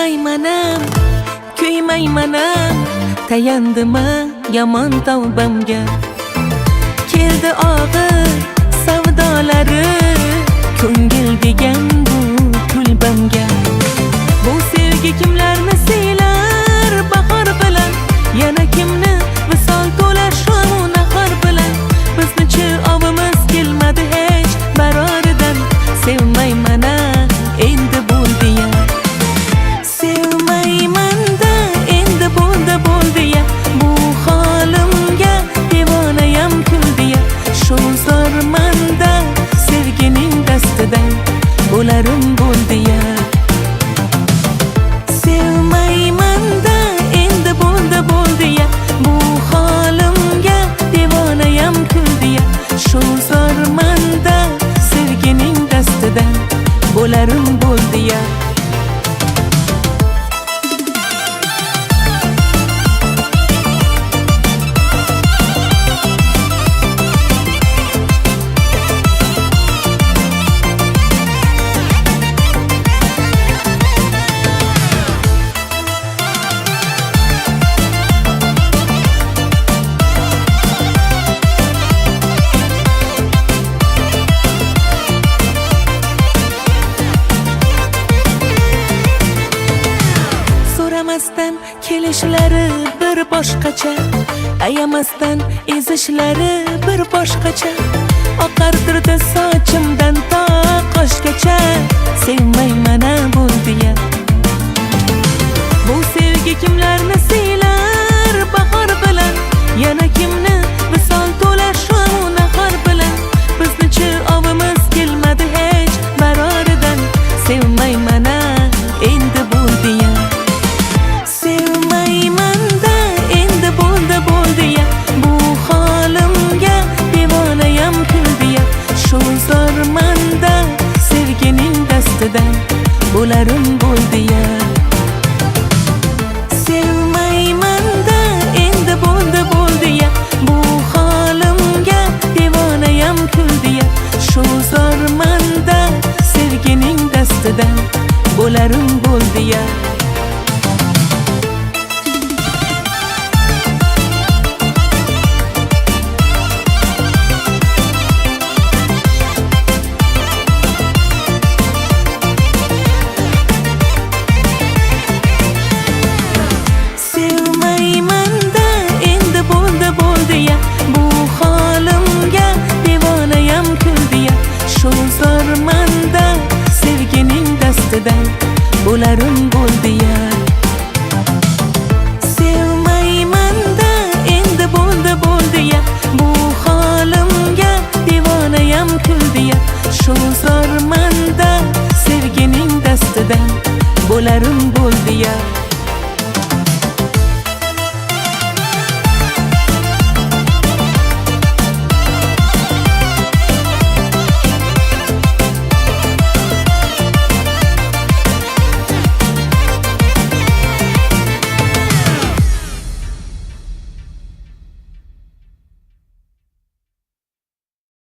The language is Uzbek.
Sevmaymanam, kuymaymanam, tayandima yomon tavbamga. Keldi og'ir savdolari, ko'ngil degan bu kulbamga. Bu sevgi kimlarni siylar bahor bilan, yana kimni visol to'lar shom nahor bilan. Bizni-chi ovimiz kelmadi hech baroridan. Sevmaymana endi bo'ldi-ya, sevmaymanda endi bo'ldi-ya. Bu holimga devonayam kuldi-ya. Shu zormanda sevgining dastidan bo'larim bo'ldi-ya. Sevmaymanda endi bo'ldi-ya. Bu holimga devonayam kuldi-ya. Shu zormanda sevgining dastidan bo'larim bo'ldi-ya. So'ramasdan kelishlari bir boshqacha, ayamasdan ezishlari bir boshqacha. Oqartirdi sochimdan to qoshgacha. Sevmaymana bo'ldi-ya. Bu sevgi kimlarni siylar bahor bilan, yana kimni visol to'lar shom nahor bilan. Bizni-chi ovimiz kelmadi hech baroridan. Sevmaymana endi bo'ldi-ya. Sevmaymanda endi bo'ldi-ya. Bu holimga devonayam kuldi-ya. Shu zormanda sevgining dastidan bo'larim bo'ldi-ya. Sevmaymanda endi bo'ldi-ya. Bu holimga devonayam kuldi-ya. Shu zormanda sevgining dastidan bo'larim bo'ldi-ya. Bo'larim bo'ldi-ya. Sevmaymanda endi bo'ldi-ya. Bu holimga devonayam kuldi-ya. Shu zormanda sevgining dastidan bo'larim bo'ldi-ya.